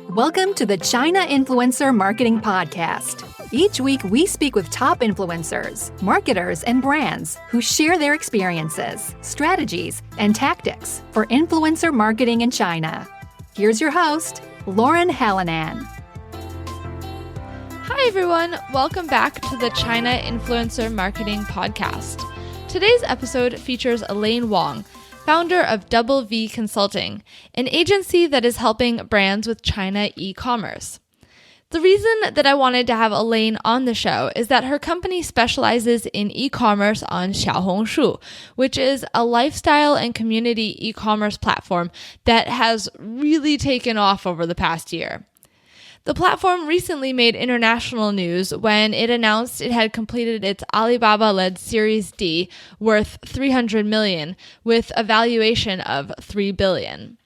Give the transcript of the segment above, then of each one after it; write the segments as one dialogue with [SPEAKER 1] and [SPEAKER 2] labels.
[SPEAKER 1] Welcome to the China Influencer Marketing Podcast. Each week, we speak with top influencers, marketers, and brands who share their experiences, strategies, and tactics for influencer marketing in China. Here's your host, Lauren Hallanan.
[SPEAKER 2] Hi, everyone. Welcome back to the China Influencer Marketing Podcast. Today's episode features Elaine Wong, founder of V Consulting, an agency that is helping brands with China e-commerce. The reason that I wanted to have Elaine on the show is that her company specializes in e-commerce on Xiaohongshu, which is a lifestyle and community e-commerce platform that has really taken off over the past year. The platform recently made international news when it announced it had completed its Alibaba-led Series D worth $300 million with a valuation of $3 billion.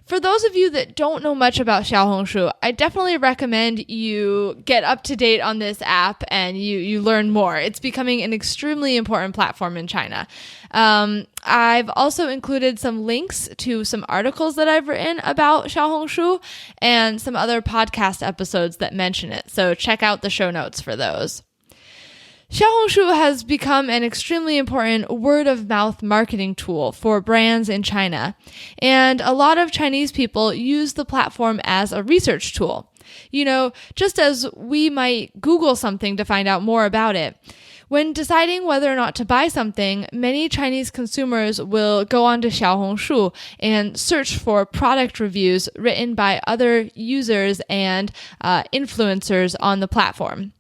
[SPEAKER 2] For those of you that don't know much about Xiaohongshu, I definitely recommend you get up to date on this app and you learn more. It's becoming an extremely important platform in China. I've also included some links to some articles that I've written about Xiaohongshu and some other podcast episodes that mention it. So check out the show notes for those. Xiaohongshu has become an extremely important word-of-mouth marketing tool for brands in China, and a lot of Chinese people use the platform as a research tool. You know, just as we might Google something to find out more about it. When deciding whether or not to buy something, many Chinese consumers will go onto Xiaohongshu and search for product reviews written by other users and influencers on the platform.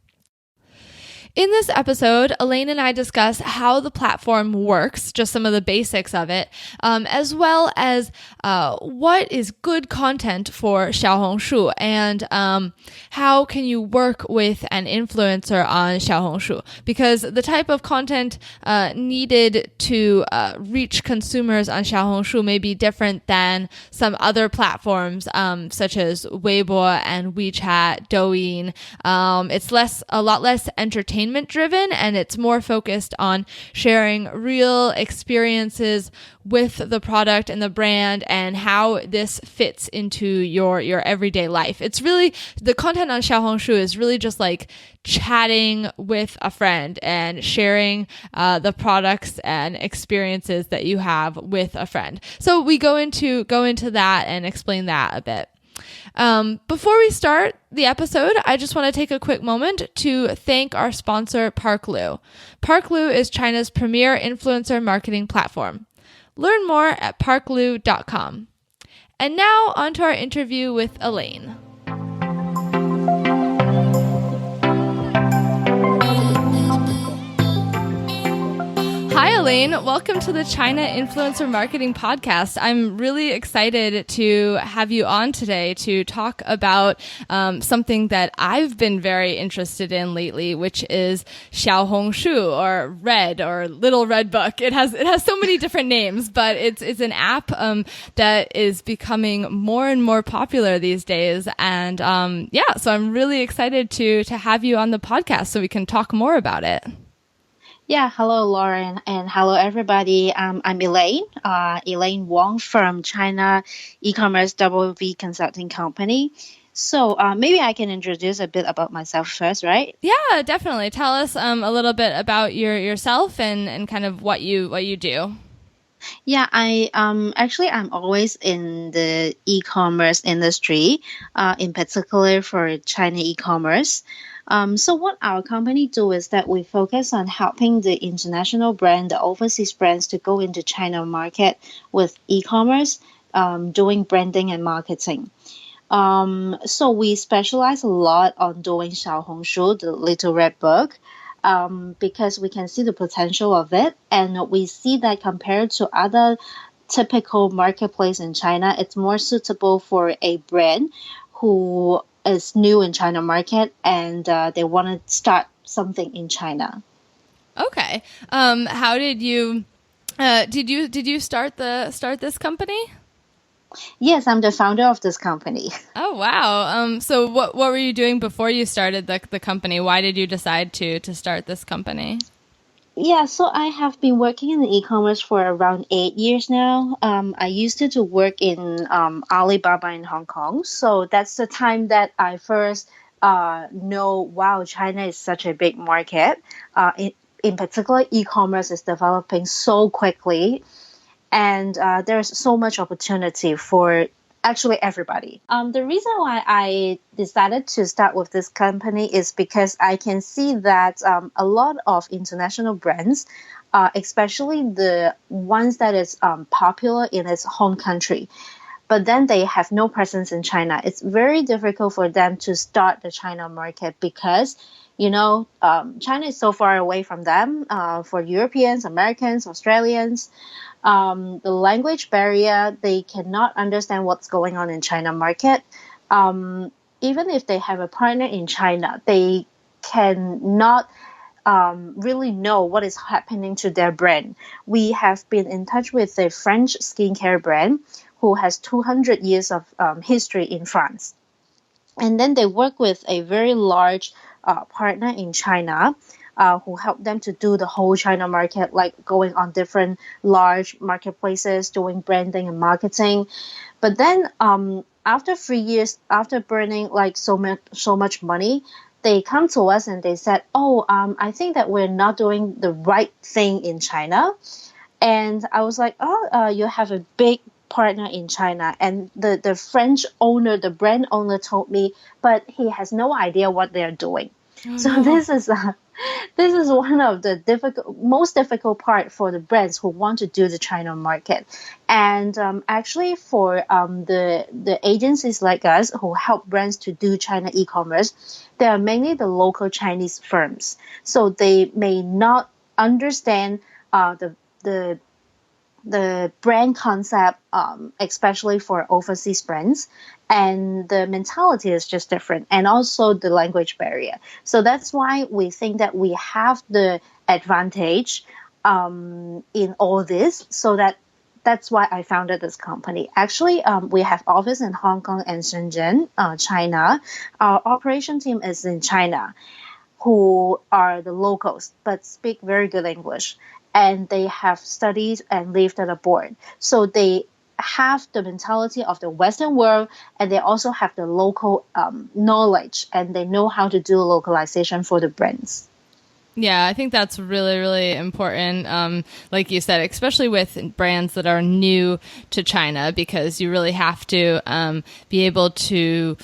[SPEAKER 2] In this episode, Elaine and I discuss how the platform works, just some of the basics of it, as well as what is good content for Xiaohongshu and how can you work with an influencer on Xiaohongshu. Because the type of content needed to reach consumers on Xiaohongshu may be different than some other platforms such as Weibo and WeChat, Douyin. It's a lot less entertainment driven, and it's more focused on sharing real experiences with the product and the brand and how this fits into your everyday life. It's really, the content on Xiaohongshu is really just like chatting with a friend and sharing the products and experiences that you have with a friend. So we go into that and explain that a bit. Before we start the episode, I just want to take a quick moment to thank our sponsor, Parklu. Parklu is China's premier influencer marketing platform. Learn more at parklu.com. And now on to our interview with Elaine. Hi, Elaine. Welcome to the China Influencer Marketing Podcast. I'm really excited to have you on today to talk about something that I've been very interested in lately, which is Xiaohongshu, or Red, or Little Red Book. It has so many different names, but it's an app that is becoming more and more popular these days. And so I'm really excited to have you on the podcast so we can talk more about it.
[SPEAKER 3] Yeah, hello, Lauren, and hello, everybody. I'm Elaine, Elaine Wong from China e-commerce V Consulting Company. So maybe I can introduce a bit about myself first, right?
[SPEAKER 2] Yeah, definitely. Tell us a little bit about yourself and kind of what you do.
[SPEAKER 3] Yeah, I'm always in the e-commerce industry, in particular for China e-commerce. So what our company do is that we focus on helping the international brand, the overseas brands, to go into China market with e-commerce, doing branding and marketing. So we specialize a lot on doing Xiaohongshu, the Little Red Book, because we can see the potential of it, and we see that compared to other typical marketplace in China, it's more suitable for a brand who is new in China market and they want to start something in China.
[SPEAKER 2] Okay. How did you start this company?
[SPEAKER 3] Yes, I'm the founder of this company.
[SPEAKER 2] Oh wow. So what were you doing before you started the company? Why did you decide to start this company?
[SPEAKER 3] Yeah, so I have been working in e-commerce for around 8 years now. I used to work in Alibaba in Hong Kong. So that's the time that I first know, wow, China is such a big market. In particular, e-commerce is developing so quickly, and there's so much opportunity for actually everybody. The reason why I decided to start with this company is because I can see that a lot of international brands, especially the ones that is popular in its home country, but then they have no presence in China. It's very difficult for them to start the China market because, China is so far away from them. For Europeans, Americans, Australians, the language barrier, they cannot understand what's going on in China market. Even if they have a partner in China, they cannot really know what is happening to their brand. We have been in touch with a French skincare brand who has 200 years of history in France. And then they work with a very large partner in China who helped them to do the whole China market, like going on different large marketplaces, doing branding and marketing. But then after 3 years, after burning like so much money, they come to us and they said, "Oh, I think that we're not doing the right thing in China." And I was like, "Oh, you have a big partner in China." And the French owner, the brand owner, told me, but he has no idea what they're doing.
[SPEAKER 2] Oh,
[SPEAKER 3] So
[SPEAKER 2] no.
[SPEAKER 3] this is one of the most difficult part for the brands who want to do the China market. And actually, for the agencies like us who help brands to do China e-commerce, they are mainly the local Chinese firms. So they may not understand the the brand concept, especially for overseas brands, and the mentality is just different, and also the language barrier. So that's why we think that we have the advantage in all this. So that's why I founded this company. Actually, we have office in Hong Kong and Shenzhen, China. Our operation team is in China, who are the locals but speak very good English, and they have studied and lived abroad. So they have the mentality of the Western world, and they also have the local knowledge, and they know how to do localization for the brands.
[SPEAKER 2] Yeah, I think that's really, really important. Like you said, especially with brands that are new to China, because you really have to be able to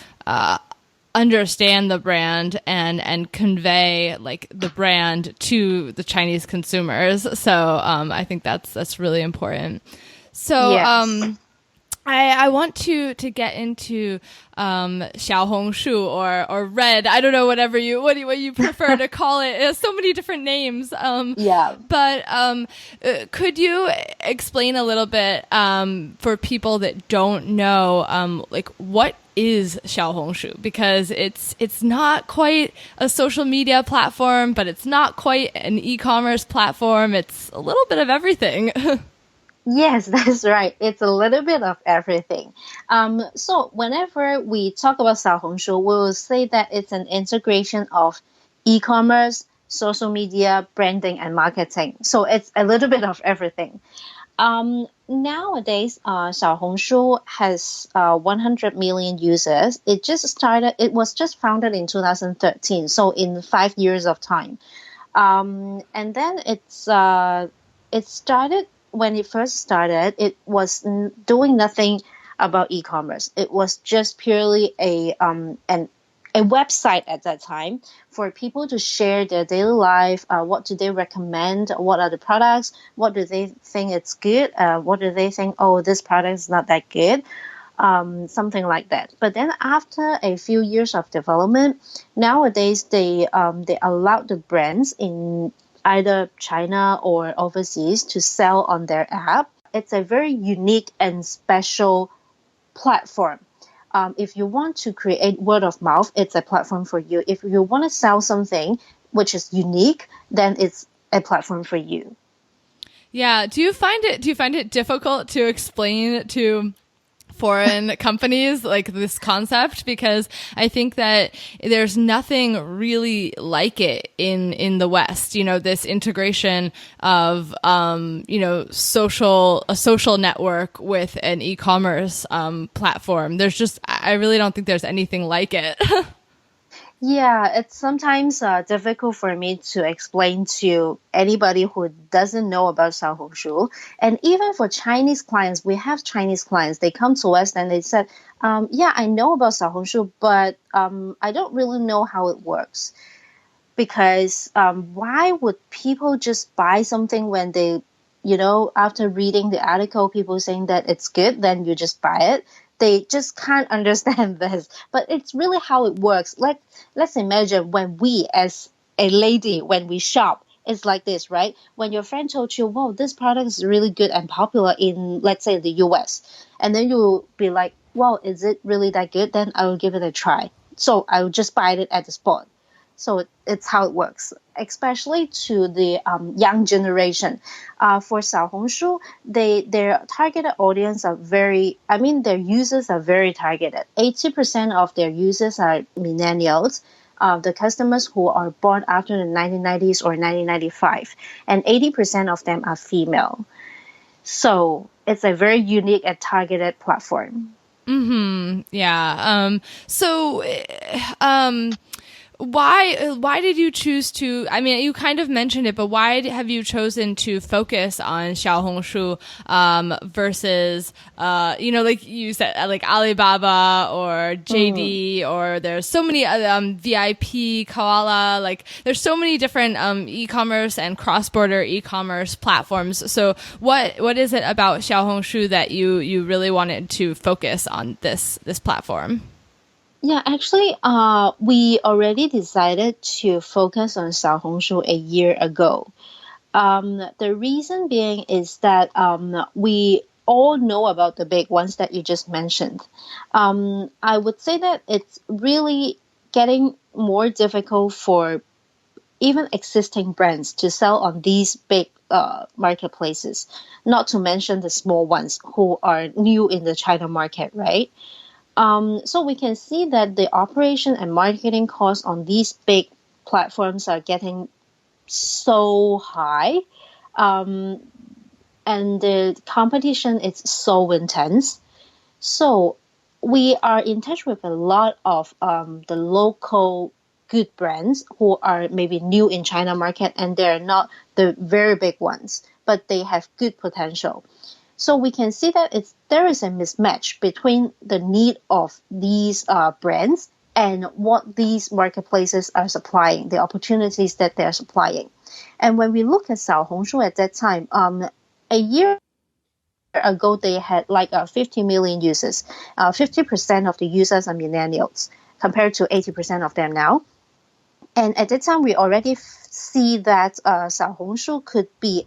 [SPEAKER 2] understand the brand and convey like the brand to the Chinese consumers. So I think that's really important. So
[SPEAKER 3] Yes.
[SPEAKER 2] I want to get into Xiaohongshu or Red. I don't know what you prefer to call it. It has so many different names.
[SPEAKER 3] Yeah.
[SPEAKER 2] But could you explain a little bit for people that don't know, like what is Xiaohongshu? Because it's not quite a social media platform, but it's not quite an e-commerce platform. It's a little bit of everything.
[SPEAKER 3] Yes, that's right. It's a little bit of everything. So whenever we talk about Xiaohongshu, we will say that it's an integration of e-commerce, social media, branding, and marketing. So it's a little bit of everything. Nowadays, Xiaohongshu has 100 million users. It was just founded in 2013, so in 5 years of time. And then it started when it first started. It was doing nothing about e-commerce. It was just purely a website at that time for people to share their daily life. What do they recommend? What are the products? What do they think it's good? What do they think? Oh, this product is not that good. Something like that. But then after a few years of development, nowadays they allow the brands in either China or overseas to sell on their app. It's a very unique and special platform. If you want to create word of mouth, it's a platform for you. If you want to sell something which is unique, then it's a platform for you.
[SPEAKER 2] Yeah. Do you find it difficult to explain to foreign companies like this concept, because I think that there's nothing really like it in the West, this integration of a social network with an e-commerce platform. I really don't think there's anything like it.
[SPEAKER 3] Yeah, it's sometimes difficult for me to explain to anybody who doesn't know about Xiaohongshu. And even for Chinese clients, we have Chinese clients. They come to us and they said, yeah, I know about Xiaohongshu, but I don't really know how it works. Because why would people just buy something when they, after reading the article, people saying that it's good, then you just buy it? They just can't understand this. But it's really how it works. Let's imagine when we, as a lady, when we shop, it's like this, right? When your friend told you, wow, this product is really good and popular in, let's say, the US. And then you'll be like, well, is it really that good? Then I will give it a try. So I will just buy it at the spot. So it's how it works, especially to the young generation. For Xiaohongshu, their targeted audience their users are very targeted. 80% of their users are millennials, the customers who are born after the 1990s or 1995, and 80% of them are female. So it's a very unique and targeted platform.
[SPEAKER 2] Mm-hmm. Yeah. Why did you choose to, you kind of mentioned it, but why have you chosen to focus on Xiaohongshu versus, like you said, like Alibaba or JD, or there's so many VIP, Koala, like there's so many different e-commerce and cross-border e-commerce platforms. So what is it about Xiaohongshu that you really wanted to focus on this platform?
[SPEAKER 3] Yeah, actually, we already decided to focus on Xiaohongshu a year ago. The reason being is that we all know about the big ones that you just mentioned. I would say that it's really getting more difficult for even existing brands to sell on these big marketplaces, not to mention the small ones who are new in the China market, right? So we can see that the operation and marketing costs on these big platforms are getting so high, and the competition is so intense. So we are in touch with a lot of the local good brands who are maybe new in China market, and they're not the very big ones, but they have good potential. So we can see that there is a mismatch between the need of these brands and what these marketplaces are supplying, the opportunities that they're supplying. And when we look at Xiaohongshu at that time, a year ago they had like 50 million users. 50% of the users are millennials compared to 80% of them now. And at that time, we already see that Xiaohongshu could be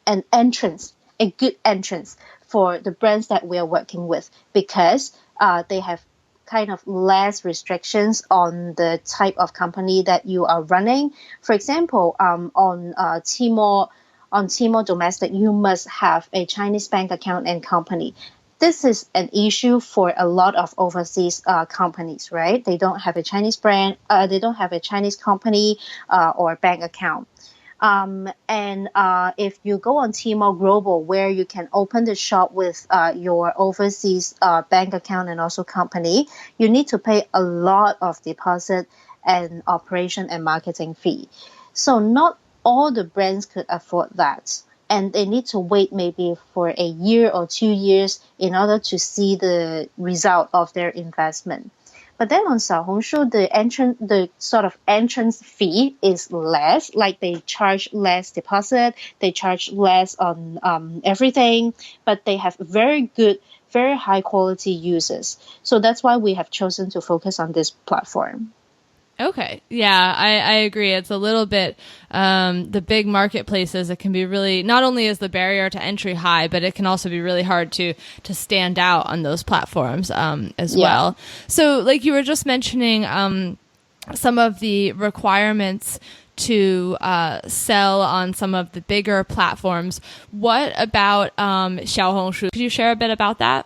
[SPEAKER 3] an entrance, a good entrance for the brands that we are working with, because they have kind of less restrictions on the type of company that you are running. For example, on Tmall Domestic, you must have a Chinese bank account and company. This is an issue for a lot of overseas companies, right? They don't have a Chinese brand, they don't have a Chinese company or bank account. And if you go on Tmall Global, where you can open the shop with your overseas bank account and also company, you need to pay a lot of deposit and operation and marketing fee. So not all the brands could afford that. And they need to wait maybe for a year or 2 years in order to see the result of their investment. But then on Xiaohongshu, the sort of entrance fee is less, like they charge less deposit, they charge less on everything, but they have very good, very high quality users. So that's why we have chosen to focus on this platform.
[SPEAKER 2] Okay. Yeah, I agree. It's a little bit, the big marketplaces, it can be really, not only is the barrier to entry high, but it can also be really hard to stand out on those platforms as well. So like you were just mentioning some of the requirements to sell on some of the bigger platforms. What about Xiaohongshu? Could you share a bit about that?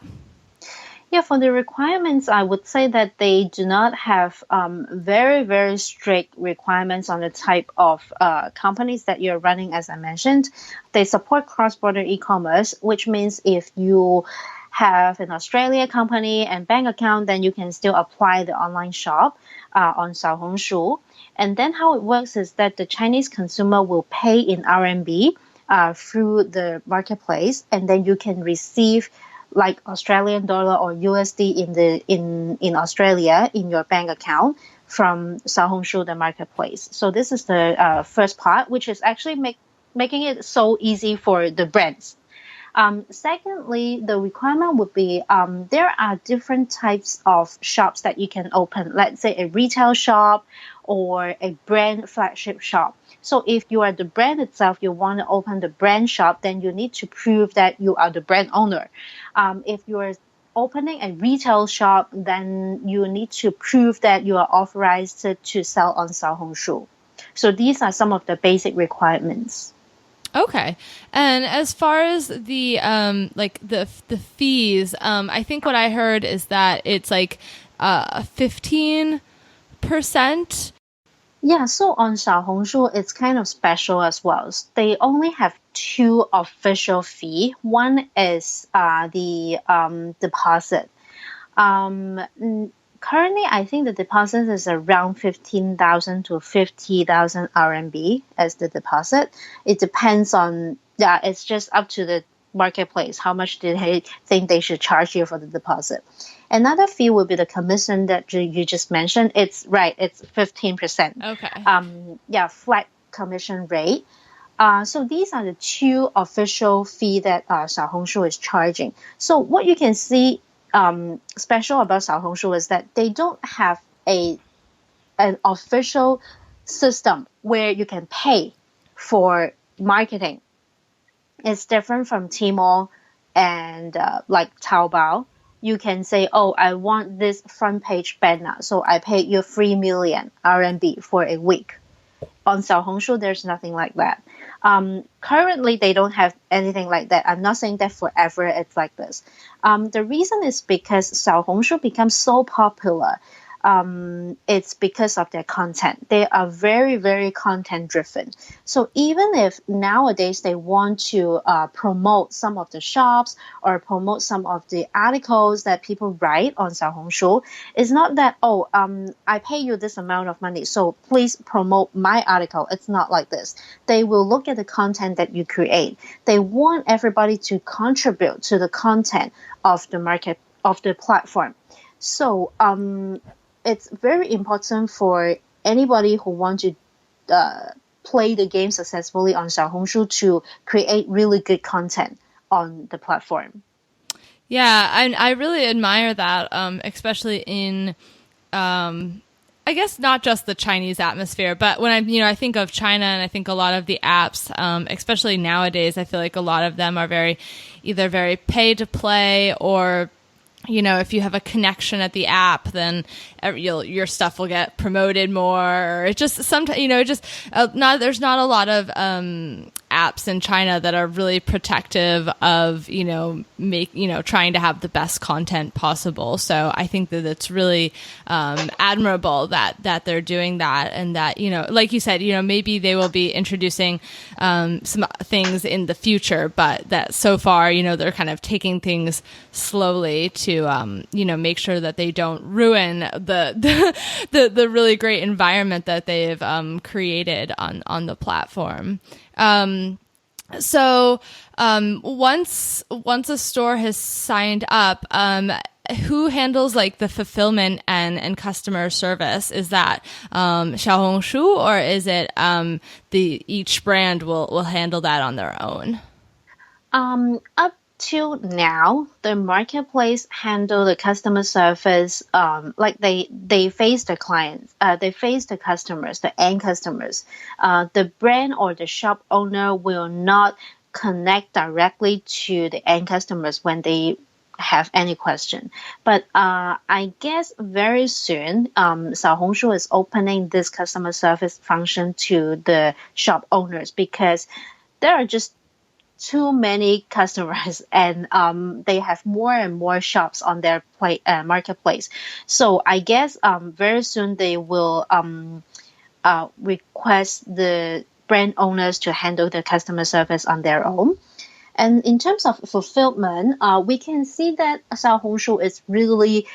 [SPEAKER 3] Yeah, for the requirements, I would say that they do not have very, very strict requirements on the type of companies that you're running, as I mentioned. They support cross-border e-commerce, which means if you have an Australia company and bank account, then you can still apply the online shop on Xiaohongshu. And then how it works is that the Chinese consumer will pay in RMB through the marketplace, and then you can receive like Australian dollar or USD in Australia in your bank account from Xiaohongshu, the marketplace. So this is the first part, which is actually making it so easy for the brands. Secondly, the requirement would be there are different types of shops that you can open. Let's say a retail shop or a brand flagship shop. So if you are the brand itself, you want to open the brand shop, then you need to prove that you are the brand owner. If you are opening a retail shop, then you need to prove that you are authorized to sell on Xiaohongshu. So these are some of the basic requirements.
[SPEAKER 2] Okay. And as far as the the fees, I think what I heard is that it's like 15%.
[SPEAKER 3] Yeah, so on Xiaohongshu, it's kind of special as well. They only have two official fee. One is the deposit. Currently, I think the deposit is around 15,000 to 50,000 RMB as the deposit. It depends on, yeah, it's just up to the marketplace. How much do they think they should charge you for the deposit? Another fee would be the commission that you just mentioned. It's right, it's 15%.
[SPEAKER 2] Okay.
[SPEAKER 3] Flat commission rate. So these are the two official fee that Xiaohongshu is charging. So what you can see special about Xiaohongshu is that they don't have an official system where you can pay for marketing. It's different from Tmall and like Taobao. You can say, oh, I want this front page banner, so I pay you 3 million RMB for a week. On Xiaohongshu, there's nothing like that. Currently, they don't have anything like that. I'm not saying that forever it's like this. The reason is because Xiaohongshu becomes so popular. It's because of their content. They are very, very content driven. So even if nowadays they want to promote some of the shops or promote some of the articles that people write on Xiaohongshu, it's not that, I pay you this amount of money, so please promote my article. It's not like this. They will look at the content that you create. They want everybody to contribute to the content of the market, of the platform. So it's very important for anybody who wants to play the game successfully on Xiaohongshu to create really good content on the platform.
[SPEAKER 2] Yeah, I really admire that, especially in, I guess not just the Chinese atmosphere, but when I think of China and I think a lot of the apps, especially nowadays, I feel like a lot of them are either very pay to play or, if you have a connection at the app, then your stuff will get promoted more. Or it just sometimes, there's not a lot of apps in China that are really protective of, trying to have the best content possible. So I think that it's really admirable that they're doing that, and that, like you said, maybe they will be introducing some things in the future, but that so far, they're kind of taking things slowly to, make sure that they don't ruin the really great environment that they've created on the platform. So once a store has signed up, who handles like the fulfillment and customer service? Is that Xiaohongshu, or is it each brand will handle that on their own?
[SPEAKER 3] Up till now, the marketplace handle the customer service. Like they face the clients, they face the customers, the end customers. The brand or the shop owner will not connect directly to the end customers when they have any question. But I guess very soon, Xiaohongshu is opening this customer service function to the shop owners, because there are just too many customers, and they have more and more shops on their marketplace. So I guess very soon they will request the brand owners to handle the customer service on their own. And in terms of fulfillment, we can see that Xiaohongshu is really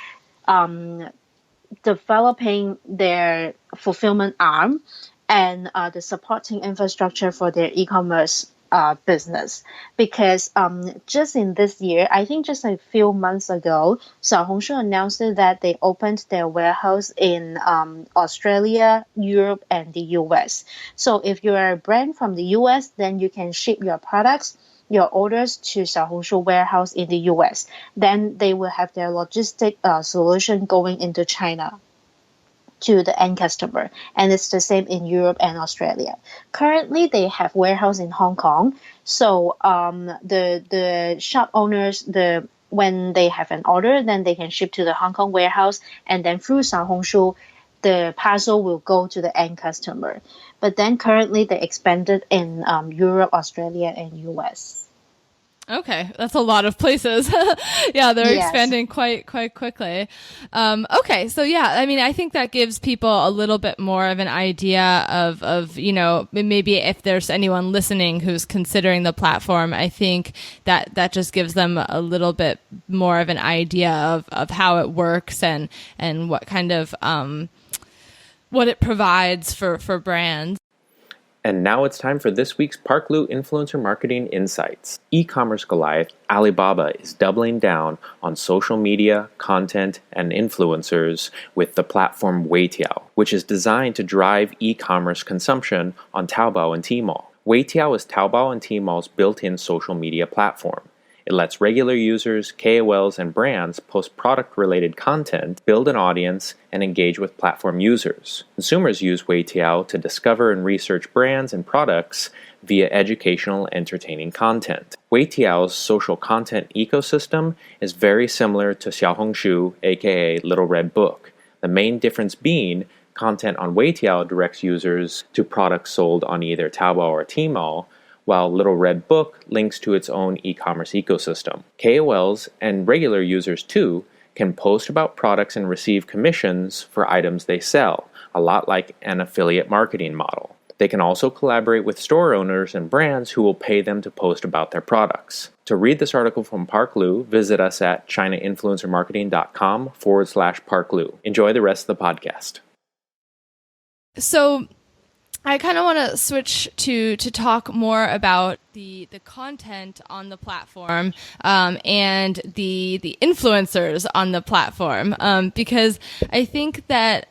[SPEAKER 3] developing their fulfillment arm and the supporting infrastructure for their e-commerce business. Because just in this year, I think just a few months ago, Xiaohongshu announced that they opened their warehouse in Australia, Europe, and the US. So if you're a brand from the US, then you can ship your orders to Xiaohongshu warehouse in the US. Then they will have their logistic solution going into China to the end customer. And it's the same in Europe and Australia. Currently, they have warehouse in Hong Kong. So the shop owners, when they have an order, then they can ship to the Hong Kong warehouse, and then through Xiaohongshu, the parcel will go to the end customer. But then currently they expanded in Europe, Australia, and US.
[SPEAKER 2] Okay, that's a lot of places. Yeah, they're
[SPEAKER 3] Yes.
[SPEAKER 2] expanding quite quickly. Okay, so yeah, I mean, I think that gives people a little bit more of an idea of maybe if there's anyone listening who's considering the platform, I think that just gives them a little bit more of an idea of how it works and what kind of what it provides for brands.
[SPEAKER 4] And now it's time for this week's Parklu Influencer Marketing Insights. E-commerce Goliath, Alibaba, is doubling down on social media, content, and influencers with the platform Weitiao, which is designed to drive e-commerce consumption on Taobao and Tmall. Weitiao is Taobao and Tmall's built-in social media platform. It lets regular users, KOLs, and brands post product-related content, build an audience, and engage with platform users. Consumers use Weitiao to discover and research brands and products via educational, entertaining content. Weitiao's social content ecosystem is very similar to Xiaohongshu, aka Little Red Book. The main difference being content on Weitiao directs users to products sold on either Taobao or Tmall, while Little Red Book links to its own e-commerce ecosystem. KOLs and regular users too can post about products and receive commissions for items they sell, a lot like an affiliate marketing model. They can also collaborate with store owners and brands who will pay them to post about their products. To read this article from Parklu, visit us at chinainfluencermarketing.com/Parklu. Enjoy the rest of the podcast.
[SPEAKER 2] So I kind of want to switch to talk more about the content on the platform and the influencers on the platform because I think that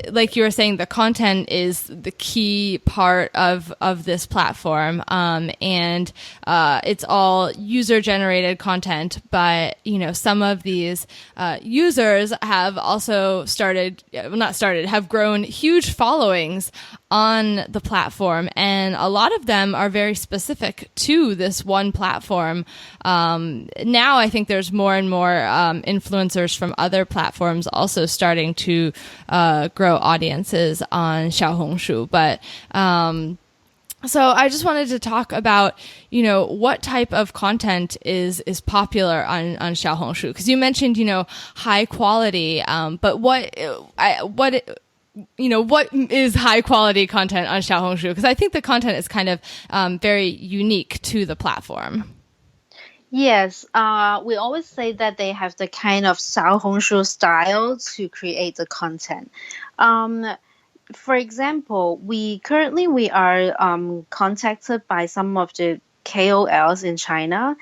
[SPEAKER 2] like you were saying, the content is the key part of this platform, and it's all user generated content. But some of these users have also have grown huge followings on the platform, and a lot of them are very specific to this one platform. Now I think there's more and more influencers from other platforms also starting to grow audiences on Xiaohongshu. But so I just wanted to talk about, what type of content is popular on Xiaohongshu, because you mentioned, high quality, but what is high quality content on Xiaohongshu? Because I think the content is kind of very unique to the platform.
[SPEAKER 3] Yes, we always say that they have the kind of Xiaohongshu style to create the content. For example, we are contacted by some of the KOLs in China,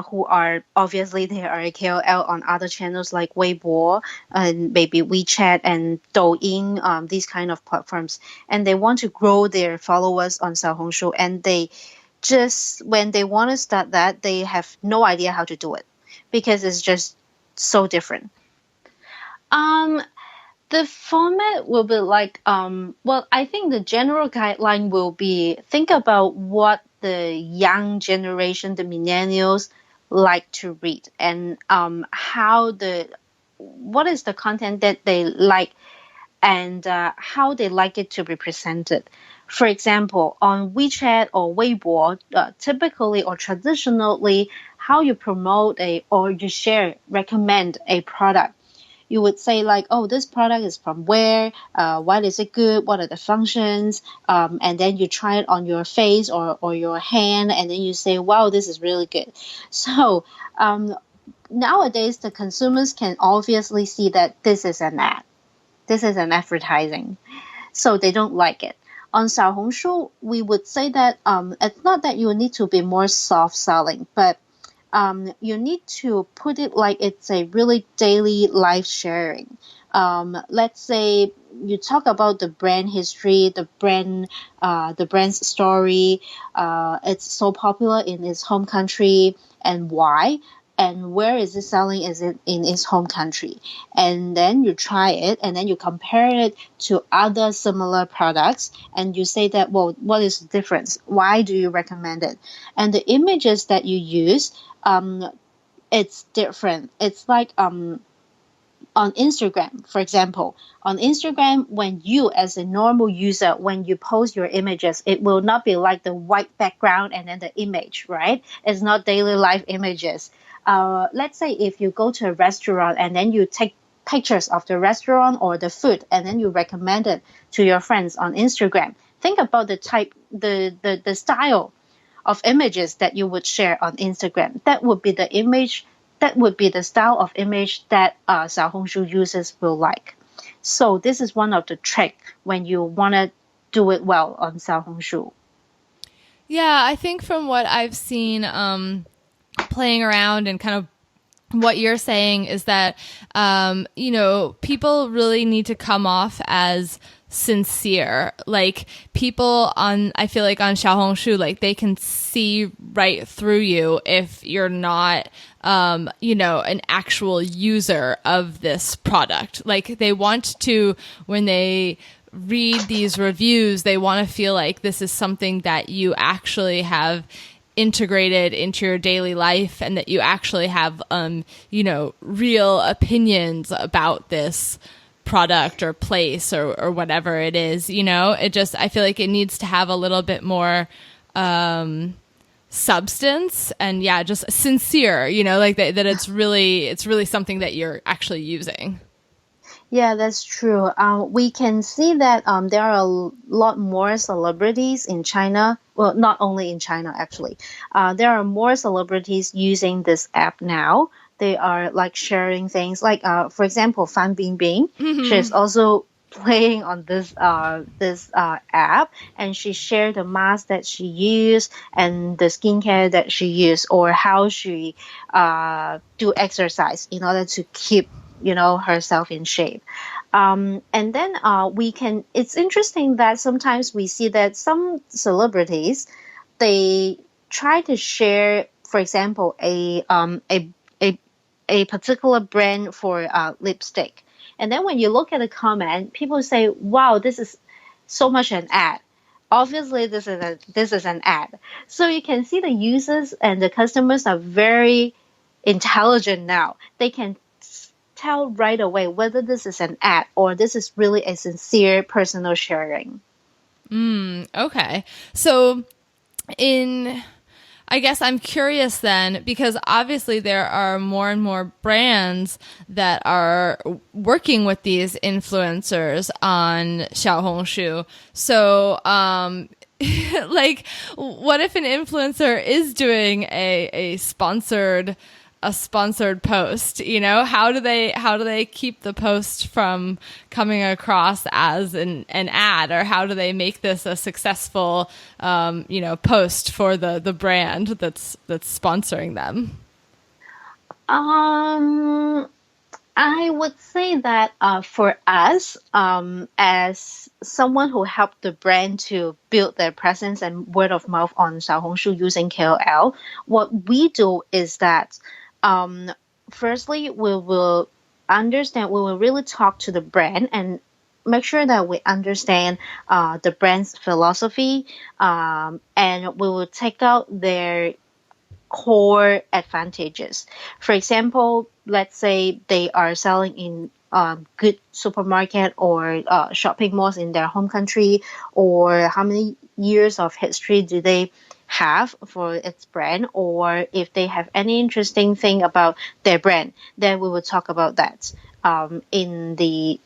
[SPEAKER 3] who are obviously they are a KOL on other channels like Weibo and maybe WeChat and Douyin, these kind of platforms, and they want to grow their followers on Xiaohongshu, and when they want to start that, they have no idea how to do it because it's just so different. The format will be like, I think the general guideline will be think about what the young generation, the millennials, like to read, and what is the content that they like and how they like it to be presented. For example, on WeChat or Weibo, typically or traditionally, how you promote or you share, recommend a product. You would say like, oh, this product is from where, why is it good, what are the functions, and then you try it on your face or your hand, and then you say, wow, this is really good. So nowadays, the consumers can obviously see that this is an ad. This is an advertising. So they don't like it. On Xiaohongshu, we would say that it's not that you need to be more soft selling, but you need to put it like it's a really daily life sharing. Let's say you talk about the brand history, the brand's story. It's so popular in its home country, and why, and where is it selling? Is it in its home country? And then you try it, and then you compare it to other similar products, and you say that, well, what is the difference? Why do you recommend it? And the images that you use, it's different. It's like on Instagram, for example. On Instagram, when you, as a normal user, when you post your images, it will not be like the white background and then the image, right? It's not daily life images. Let's say if you go to a restaurant and then you take pictures of the restaurant or the food, and then you recommend it to your friends on Instagram. Think about the style of images that you would share on Instagram. That would be the image, that would be the style of image that Xiaohongshu users will like. So this is one of the tricks when you want to do it well on Xiaohongshu.
[SPEAKER 2] Yeah, I think from what I've seen playing around and kind of what you're saying is that, people really need to come off as sincere. Like people I feel like on Xiaohongshu, like they can see right through you if you're not, an actual user of this product. Like they want to, when they read these reviews, they want to feel like this is something that you actually have integrated into your daily life, and that you actually have, real opinions about this product or place or whatever it is. I feel like it needs to have a little bit more substance and just sincere, like that it's really something that you're actually using.
[SPEAKER 3] Yeah, that's true. We can see that there are a lot more celebrities in China. Well, not only in China, actually. There are more celebrities using this app now. They are like sharing things. Like, for example, Fan Bingbing. She's also playing on this app, and she shared the mask that she used and the skincare that she used, or how she do exercise in order to keep herself in shape. And then it's interesting that sometimes we see that some celebrities, they try to share, for example, a particular brand for lipstick. And then when you look at the comment, people say, wow, this is so much an ad. Obviously, this is an ad. So you can see the users and the customers are very intelligent now. They can tell right away whether this is an ad or this is really a sincere personal sharing.
[SPEAKER 2] Okay. So I guess I'm curious then, because obviously there are more and more brands that are working with these influencers on Xiaohongshu. So, like, what if an influencer is doing a sponsored post? How do they keep the post from coming across as an ad, or how do they make this a successful post for the brand that's sponsoring them?
[SPEAKER 3] I would say that for us, as someone who helped the brand to build their presence and word of mouth on Xiaohongshu using KOL, what we do is that firstly, we will really talk to the brand and make sure that we understand the brand's philosophy, and we will take out their core advantages. For example, let's say they are selling in good supermarket or shopping malls in their home country, or how many years of history do they have for its brand, or if they have any interesting thing about their brand, then we will talk about that in the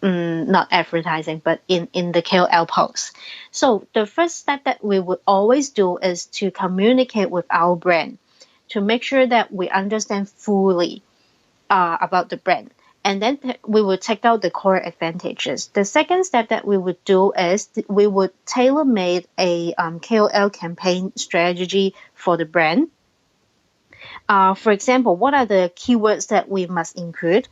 [SPEAKER 3] not advertising, but in the KOL post. So the first step that we would always do is to communicate with our brand to make sure that we understand fully about the brand. And then we would take out the core advantages. The second step that we would do is we would tailor-made a KOL campaign strategy for the brand. For example, what are the keywords that we must include?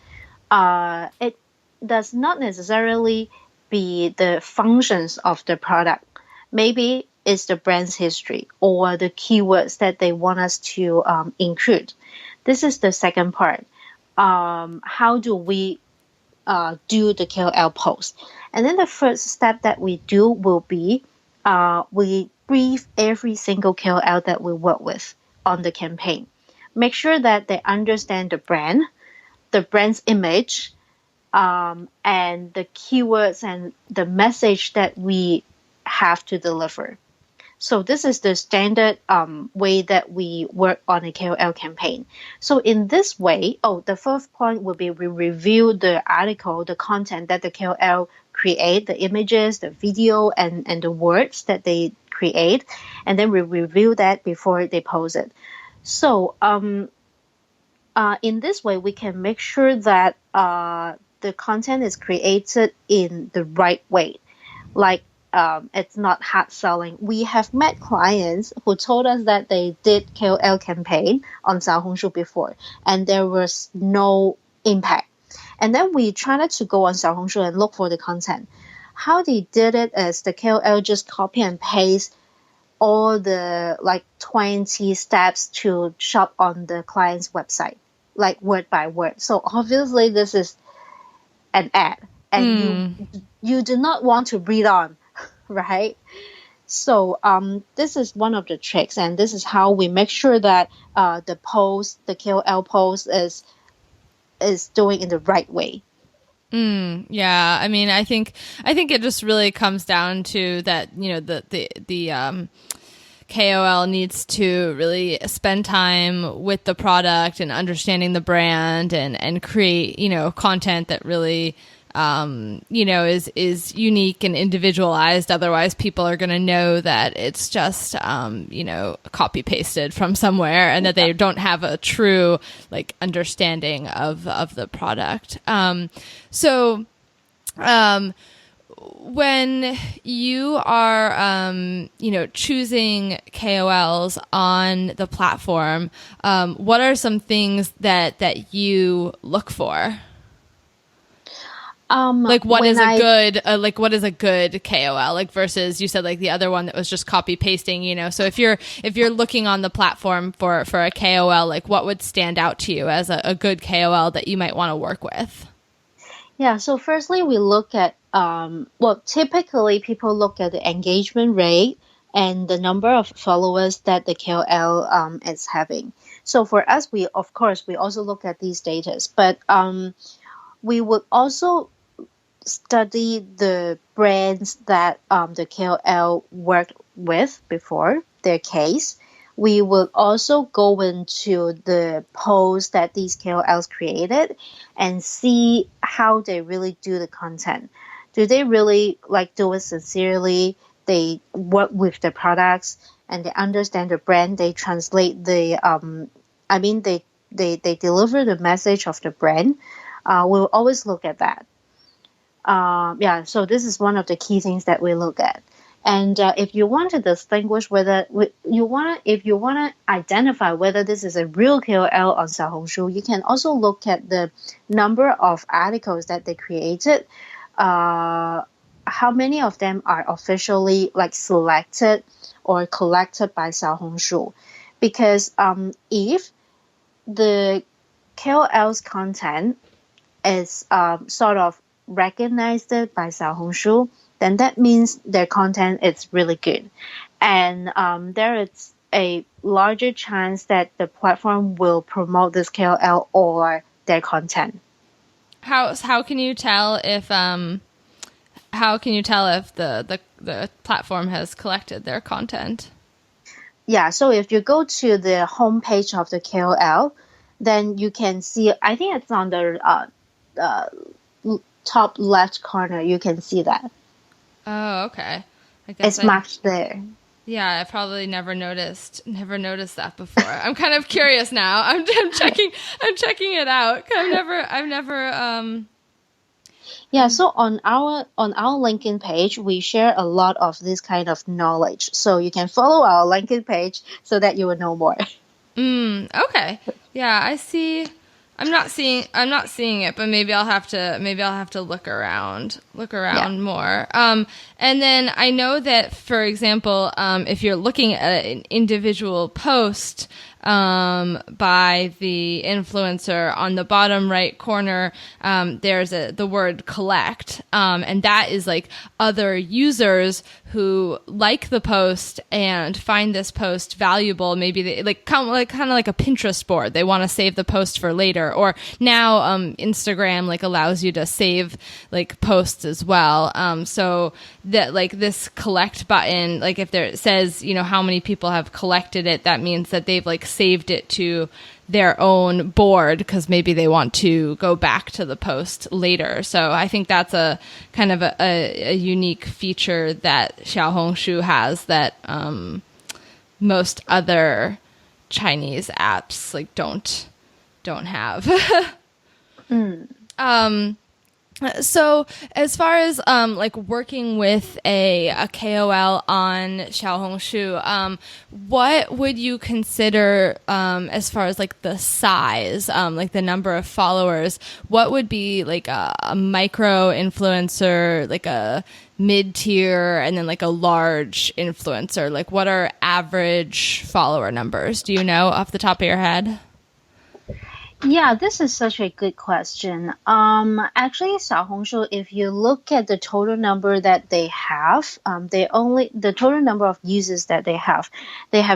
[SPEAKER 3] It does not necessarily be the functions of the product. Maybe it's the brand's history or the keywords that they want us to include. This is the second part. How do we do the KOL post? And then the first step that we do will be we brief every single KOL that we work with on the campaign. Make sure that they understand the brand, the brand's image, and the keywords and the message that we have to deliver. So this is the standard way that we work on a KOL campaign. So in this way, the fourth point will be we review the article, the content that the KOL create, the images, the video, and the words that they create, and then we review that before they post it. So in this way, we can make sure that the content is created in the right way. Like it's not hard selling. We have met clients who told us that they did KOL campaign on Xiaohongshu before, and there was no impact. And then we tried to go on Xiaohongshu and look for the content. How they did it is the KOL just copy and paste all the 20 steps to shop on the client's website, like word by word. So obviously this is an ad, and you do not want to read on, right? So this is one of the tricks, and this is how we make sure that the KOL post is doing in the right way.
[SPEAKER 2] Yeah, I mean, I think it just really comes down to that, the KOL needs to really spend time with the product and understanding the brand and create, content that really, is unique and individualized. Otherwise, people are going to know that it's just, copy pasted from somewhere, and that they don't have a true understanding of the product. When you are, choosing KOLs on the platform, what are some things that you look for? What is a good KOL? Versus you said the other one that was just copy pasting. So if you're looking on the platform for a KOL, what would stand out to you as a good KOL that you might want to work with?
[SPEAKER 3] Yeah. So firstly, we look at typically people look at the engagement rate and the number of followers that the KOL is having. So for us, we also look at these data, but we would also study the brands that the KOL worked with before their case. We will also go into the posts that these KOLs created and see how they really do the content. Do they really do it sincerely? They work with the products and they understand the brand. They translate the they deliver the message of the brand. We'll always look at that. So this is one of the key things that we look at. And if you want to distinguish if you want to identify whether this is a real KOL on Xiaohongshu, you can also look at the number of articles that they created. How many of them are officially selected or collected by Xiaohongshu? Because if the KOL's content is sort of recognized by Xiaohongshu, then that means their content is really good. And there is a larger chance that the platform will promote this KOL or their content.
[SPEAKER 2] How can you tell if the platform has collected their content?
[SPEAKER 3] Yeah, so if you go to the homepage of the KOL, then you can see, I think it's on the top left corner, you can see that.
[SPEAKER 2] Oh, okay. I guess
[SPEAKER 3] it's marked there.
[SPEAKER 2] Yeah, I probably never noticed that before. I'm kind of curious now. I'm checking it out. I've never
[SPEAKER 3] Yeah, so on our LinkedIn page, we share a lot of this kind of knowledge. So you can follow our LinkedIn page so that you will know more.
[SPEAKER 2] Okay. Yeah, I see. I'm not seeing it, but maybe I'll have to look around more. And then I know that, for example, if you're looking at an individual post by the influencer, on the bottom right corner, there's the word collect, and that is like other users who like the post and find this post valuable. Maybe they kind of like a Pinterest board. They want to save the post for later. Or now Instagram allows you to save posts as well. So that this collect button, if it says how many people have collected it, that means that they've saved it to their own board because maybe they want to go back to the post later. So I think that's a kind of a unique feature that Xiaohongshu has that most other Chinese apps don't have. So as far as working with a KOL on Xiaohongshu, what would you consider as far as the size, the number of followers? What would be a micro influencer, a mid-tier, and then a large influencer? What are average follower numbers? Do you know off the top of your head?
[SPEAKER 3] Yeah, this is such a good question. Actually, Xiaohongshu, if you look at the total number that they have, the total number of users that they have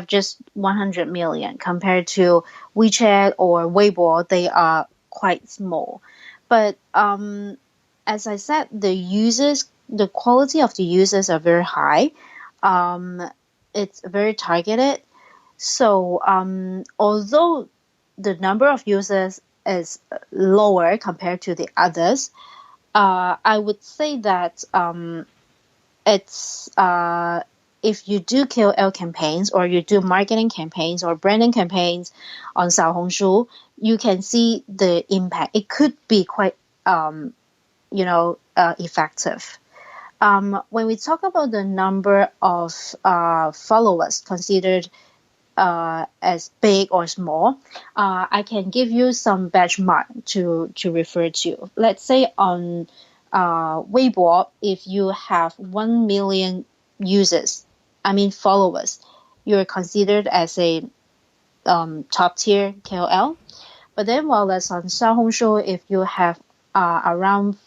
[SPEAKER 3] just 100 million compared to WeChat or Weibo. They are quite small. But as I said, the quality of the users are very high. It's very targeted. So although the number of users is lower compared to the others, I would say that it's if you do KOL campaigns or you do marketing campaigns or branding campaigns on Xiaohongshu, you can see the impact. It could be quite effective. When we talk about the number of followers considered as big or small, I can give you some benchmark to refer to. Let's say on Weibo, if you have 1 million followers, you're considered as a top tier KOL. But then while that's on Xiaohongshu, if you have around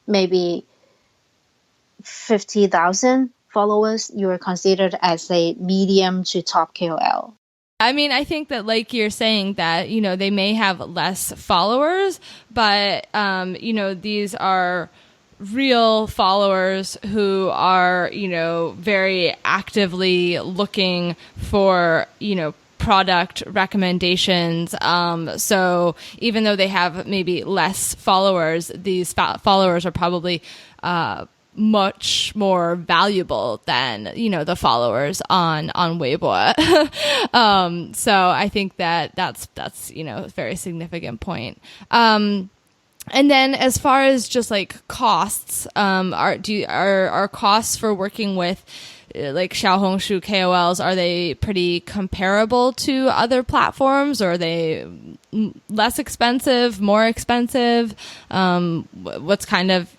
[SPEAKER 3] maybe 50,000 followers, you are considered as a medium to top KOL.
[SPEAKER 2] I mean, I think that you're saying that, they may have less followers, but, these are real followers who are, very actively looking for, product recommendations. So even though they have maybe less followers, these followers are probably much more valuable than the followers on Weibo. So I think that's a very significant point. And then as far as just costs, are costs for working with Xiaohongshu KOLs, are they pretty comparable to other platforms, or are they less expensive, more expensive? What's kind of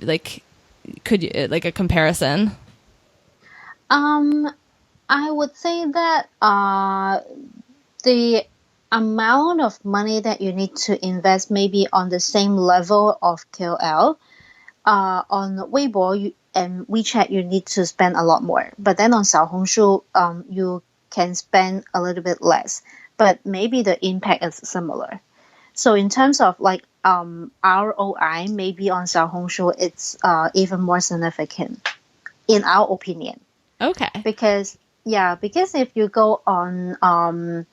[SPEAKER 2] could you a comparison?
[SPEAKER 3] I would say that the amount of money that you need to invest maybe on the same level of KOL. On Weibo and WeChat, you need to spend a lot more. But then on Xiaohongshu, you can spend a little bit less. But maybe the impact is similar. So in terms of like ROI, maybe on Xiaohongshu, it's even more significant in our opinion.
[SPEAKER 2] Okay.
[SPEAKER 3] Because if you go on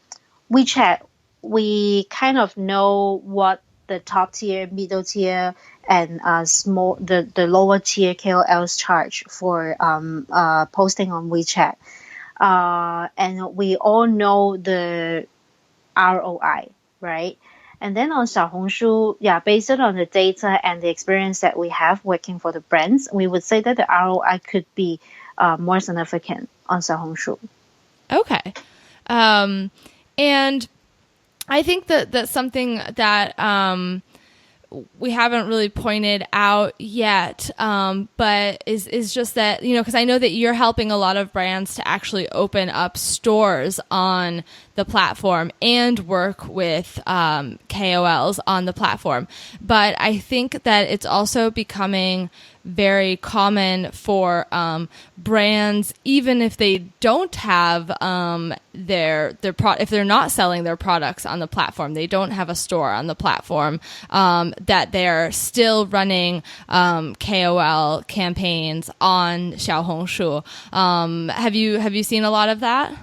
[SPEAKER 3] WeChat, we kind of know what the top tier, middle tier, and the lower tier KOLs charge for posting on WeChat, and we all know the ROI, right? And then on Xiaohongshu, based on the data and the experience that we have working for the brands, we would say that the ROI could be more significant on Xiaohongshu.
[SPEAKER 2] Okay. And I think that that's something that we haven't really pointed out yet, but is just that, because I know that you're helping a lot of brands to actually open up stores on the platform and work with KOLs on the platform. But I think that it's also becoming very common for brands, even if they don't have if they're not selling their products on the platform, they don't have a store on the platform, that they're still running KOL campaigns on Xiaohongshu. Have you seen a lot of that?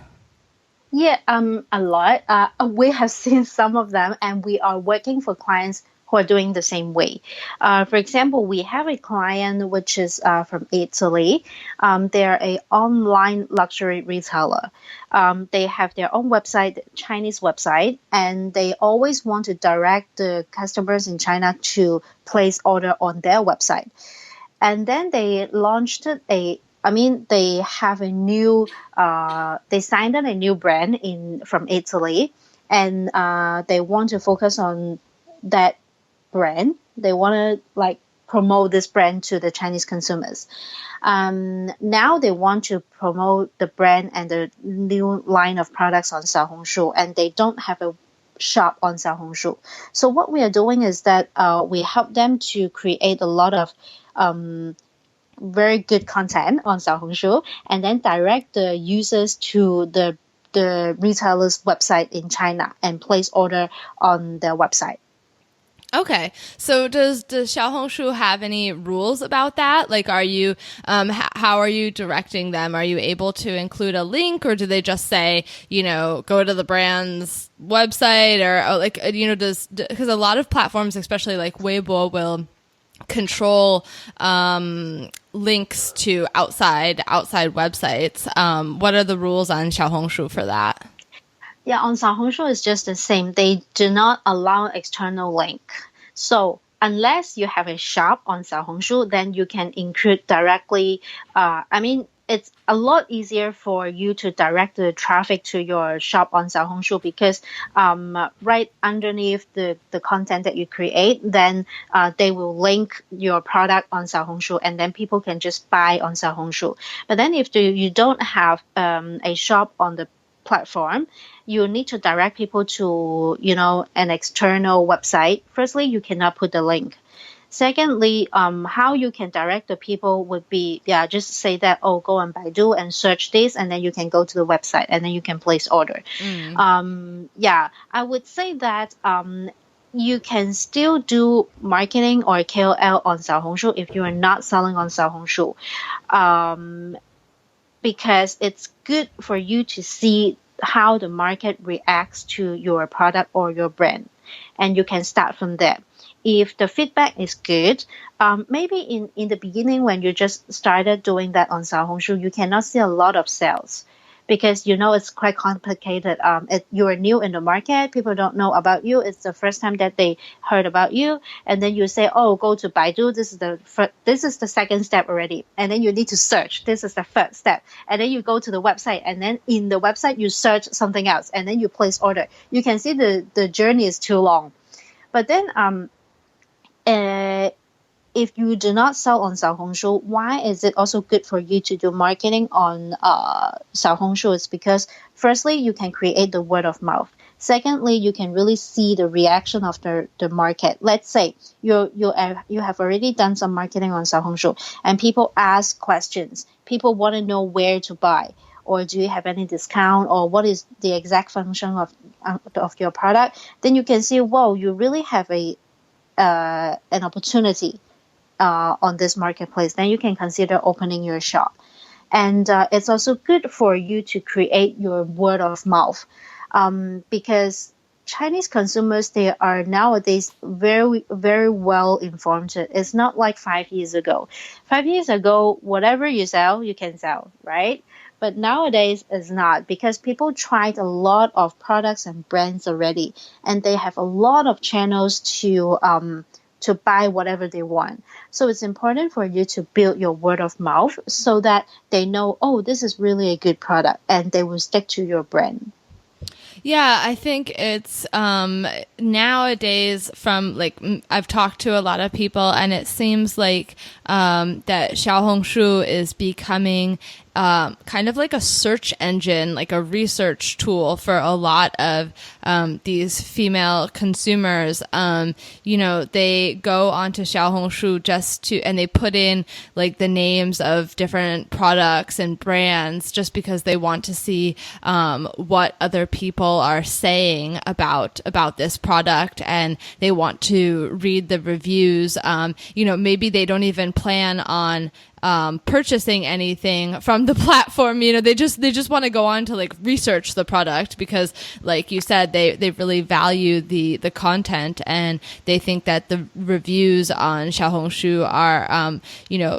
[SPEAKER 3] Yeah, a lot. We have seen some of them, and we are working for clients who are doing the same way. For example, we have a client which is from Italy. They're an online luxury retailer. They have their own website, Chinese website, and they always want to direct the customers in China to place order on their website. And then they launched they have a new, they signed on a new brand from Italy, and they want to focus on that brand. They want to promote this brand to the Chinese consumers. Now they want to promote the brand and the new line of products on Xiaohongshu, and they don't have a shop on Xiaohongshu. So what we are doing is that we help them to create a lot of very good content on Xiaohongshu, and then direct the users to the retailer's website in China and place order on their website.
[SPEAKER 2] Okay, so does Xiaohongshu have any rules about that? Like, are you how are you directing them? Are you able to include a link, or do they just say, go to the brand's website, or because a lot of platforms, especially like Weibo, will control links to outside websites. What are the rules on Xiaohongshu for that?
[SPEAKER 3] Yeah, on Xiaohongshu it's just the same. They do not allow external link. So unless you have a shop on Xiaohongshu, then you can include directly. It's a lot easier for you to direct the traffic to your shop on Xiaohongshu because right underneath the content that you create, then they will link your product on Xiaohongshu, and then people can just buy on Xiaohongshu. But then if you don't have a shop on the platform, you need to direct people to an external website. Firstly, you cannot put the link. Secondly, how you can direct the people would be just say that, go on Baidu and search this, and then you can go to the website and then you can place order. I would say that you can still do marketing or KOL on Xiaohongshu if you are not selling on Xiaohongshu. Because it's good for you to see how the market reacts to your product or your brand. And you can start from there. If the feedback is good, maybe in the beginning when you just started doing that on Xiaohongshu, you cannot see a lot of sales. Because it's quite complicated. You are new in the market. People don't know about you. It's the first time that they heard about you. And then you say, go to Baidu. This is the second step already. And then you need to search. This is the third step. And then you go to the website. And then in the website, you search something else. And then you place order. You can see the journey is too long. But then if you do not sell on Xiaohongshu, why is it also good for you to do marketing on Xiaohongshu? It's because firstly, you can create the word of mouth. Secondly, you can really see the reaction of the market. Let's say you have already done some marketing on Xiaohongshu and people ask questions. People want to know where to buy. or do you have any discount, or what is the exact function of your product, then you can see, whoa, you really have an opportunity on this marketplace. Then you can consider opening your shop. And it's also good for you to create your word of mouth, because Chinese consumers, they are nowadays very, very well informed. It's not like 5 years ago. 5 years ago, whatever you sell, you can sell, right? But nowadays, it's not, because people tried a lot of products and brands already, and they have a lot of channels to buy whatever they want. So it's important for you to build your word of mouth so that they know, oh, this is really a good product, and they will stick to your brand.
[SPEAKER 2] Yeah, I think it's nowadays, from like, I've talked to a lot of people, and it seems like that Xiaohongshu is becoming kind of like a search engine, like a research tool for a lot of these female consumers. They go onto Xiaohongshu and they put in like the names of different products and brands just because they want to see what other people are saying about this product, and they want to read the reviews. Maybe they don't even plan on purchasing anything from the platform. They just want to go on to like research the product because, like you said, they really value the content, and they think that the reviews on Xiaohongshu are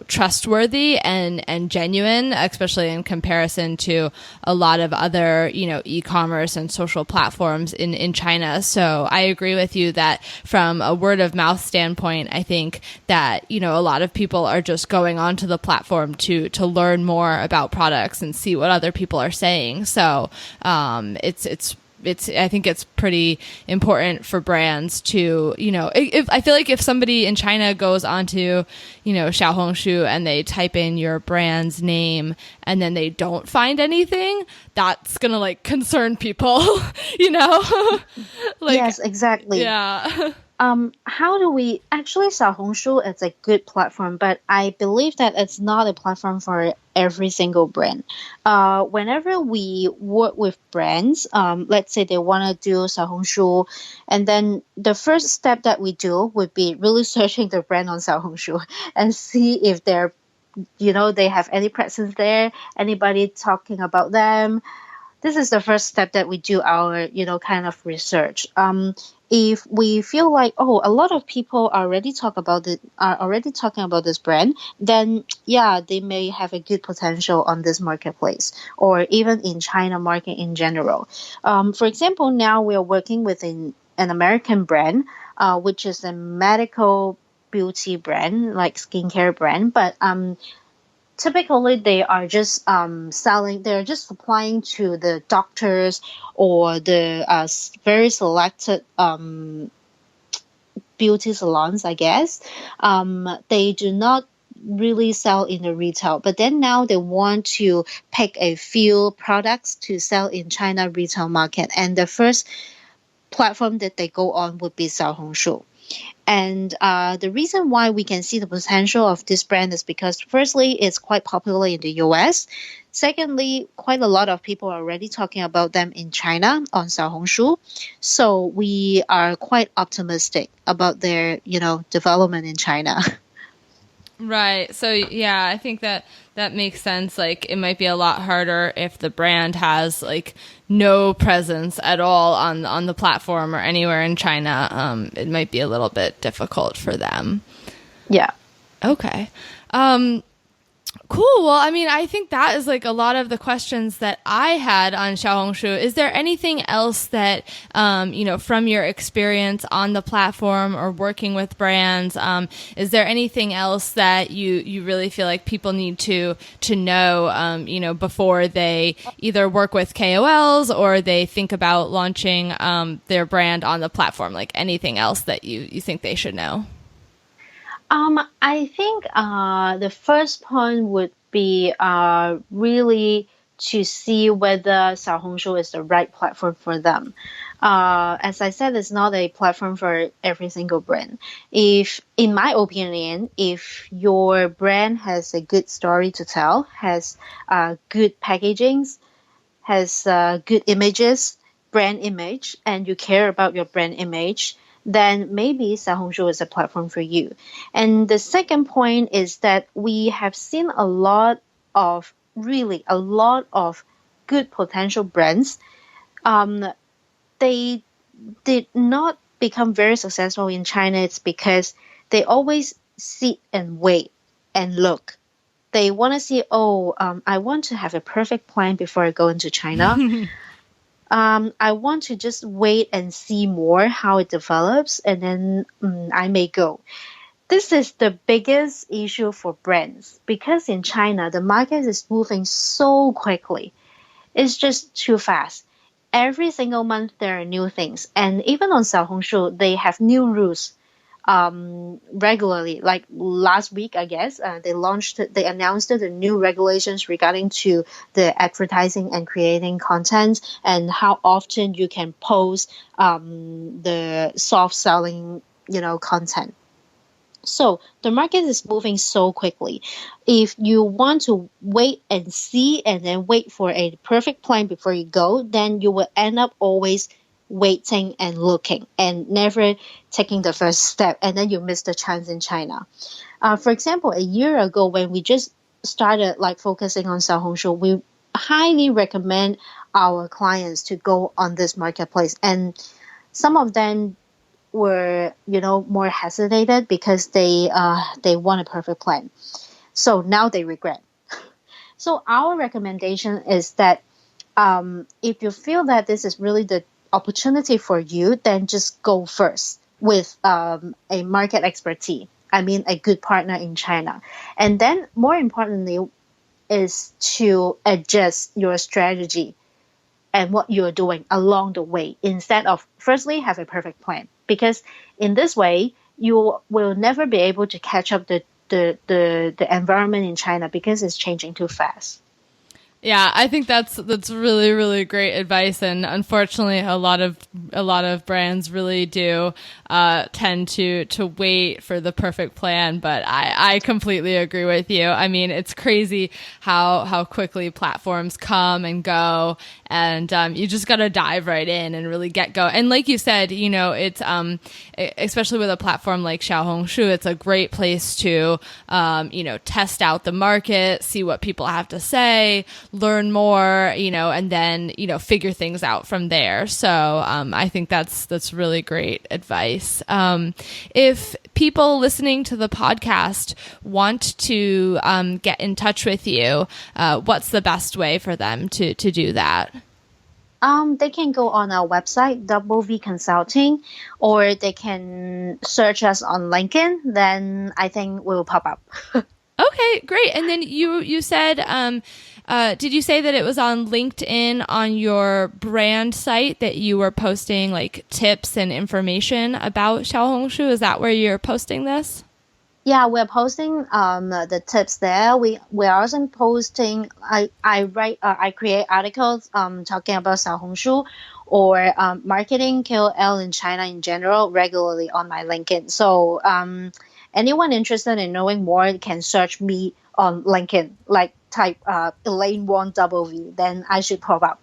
[SPEAKER 2] trustworthy and genuine, especially in comparison to a lot of other e-commerce and social platforms in China. So I agree with you that from a word of mouth standpoint, I think that a lot of people are just going on to the platform to learn more about products and see what other people are saying. So I think it's pretty important for brands to, if I feel like if somebody in China goes onto, Xiaohongshu and they type in your brand's name and then they don't find anything, that's going to like concern people, like,
[SPEAKER 3] yes, exactly.
[SPEAKER 2] Yeah.
[SPEAKER 3] How do we actually, Xiaohongshu is a good platform, but I believe that it's not a platform for every single brand. Whenever we work with brands, let's say they want to do Xiaohongshu, and then the first step that we do would be really searching the brand on Xiaohongshu and see if they have any presence there, anybody talking about them. This is the first step that we do our, kind of research. If we feel like, oh, a lot of people are already talking about this brand, then yeah, they may have a good potential on this marketplace, or even in China market in general. For example, now we are working with an American brand, which is a medical beauty brand, like skincare brand, but typically they are just they're just supplying to the doctors or the very selected beauty salons, I guess. They do not really sell in the retail, but then now they want to pick a few products to sell in China retail market, and the first platform that they go on would be Xiaohongshu. And the reason why we can see the potential of this brand is because, firstly, it's quite popular in the US. Secondly, quite a lot of people are already talking about them in China on Xiaohongshu. So we are quite optimistic about their, development in China.
[SPEAKER 2] Right. So yeah, I think that makes sense. Like, it might be a lot harder if the brand has like no presence at all on the platform or anywhere in China. It might be a little bit difficult for them.
[SPEAKER 3] Yeah.
[SPEAKER 2] Okay. Cool. Well, I mean, I think that is like a lot of the questions that I had on Xiaohongshu. Is there anything else that, from your experience on the platform or working with brands, is there anything else that you really feel like people need to know, before they either work with KOLs or they think about launching their brand on the platform? Like, anything else that you think they should know?
[SPEAKER 3] I think the first point would be really to see whether Xiaohongshu is the right platform for them. As I said, it's not a platform for every single brand. If, in my opinion, if your brand has a good story to tell, has good packagings, has good images, brand image, and you care about your brand image, then maybe Xiaohongshu is a platform for you. And the second point is that we have seen really a lot of good potential brands. They did not become very successful in China. It's because they always sit and wait and look. They want to see, I want to have a perfect plan before I go into China. I want to just wait and see more how it develops, and then I may go. This is the biggest issue for brands because in China, the market is moving so quickly. It's just too fast. Every single month, there are new things. And even on Xiaohongshu, they have new rules regularly. Like last week, I guess, they announced the new regulations regarding to the advertising and creating content and how often you can post the soft selling, content. So the market is moving so quickly. If you want to wait and see and then wait for a perfect plan before you go, then you will end up always waiting and looking and never taking the first step, and then you miss the chance in China. For example, a year ago when we just started focusing on Xiaohongshu, we highly recommend our clients to go on this marketplace, and some of them were more hesitated because they want a perfect plan. So now they regret. So our recommendation is that if you feel that this is really the opportunity for you, then just go first with a market expertise. I mean, a good partner in China. And then more importantly is to adjust your strategy and what you're doing along the way instead of firstly have a perfect plan, because in this way you will never be able to catch up the environment in China because it's changing too fast.
[SPEAKER 2] Yeah, I think that's really, really great advice, and unfortunately, a lot of brands really do tend to wait for the perfect plan. But I completely agree with you. I mean, it's crazy how quickly platforms come and go, and you just got to dive right in and really get going. And like you said, it's especially with a platform like Xiaohongshu, it's a great place to test out the market, see what people have to say, learn more, and then, figure things out from there. So I think that's really great advice. If people listening to the podcast want to get in touch with you, what's the best way for them to do that?
[SPEAKER 3] They can go on our website, W Consulting, or they can search us on LinkedIn. Then I think we'll pop up.
[SPEAKER 2] Okay, great. And then you said, did you say that it was on LinkedIn on your brand site that you were posting tips and information about Xiaohongshu? Is that where you're posting this?
[SPEAKER 3] Yeah, we're posting the tips there. We are also posting. I create articles talking about Xiaohongshu or marketing KOL in China in general regularly on my LinkedIn. So anyone interested in knowing more can search me on LinkedIn, type Elaine Wong W, then I should pop up.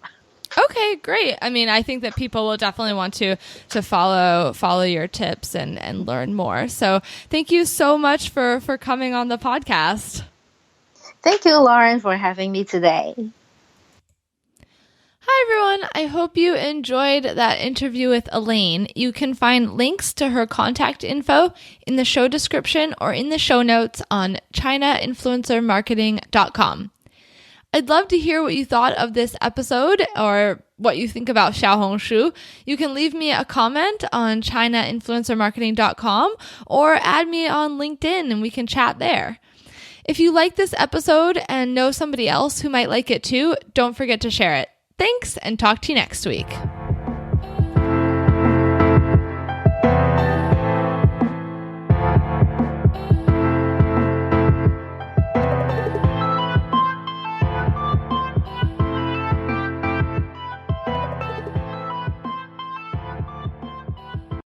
[SPEAKER 2] Okay, great. I mean, I think that people will definitely want to follow your tips and learn more. So thank you so much for coming on the podcast.
[SPEAKER 3] Thank you, Lauren, for having me today.
[SPEAKER 2] Hi, everyone. I hope you enjoyed that interview with Elaine. You can find links to her contact info in the show description or in the show notes on chinainfluencermarketing.com. I'd love to hear what you thought of this episode or what you think about Xiaohongshu. You can leave me a comment on chinainfluencermarketing.com or add me on LinkedIn and we can chat there. If you like this episode and know somebody else who might like it too, don't forget to share it. Thanks, and talk to you next week.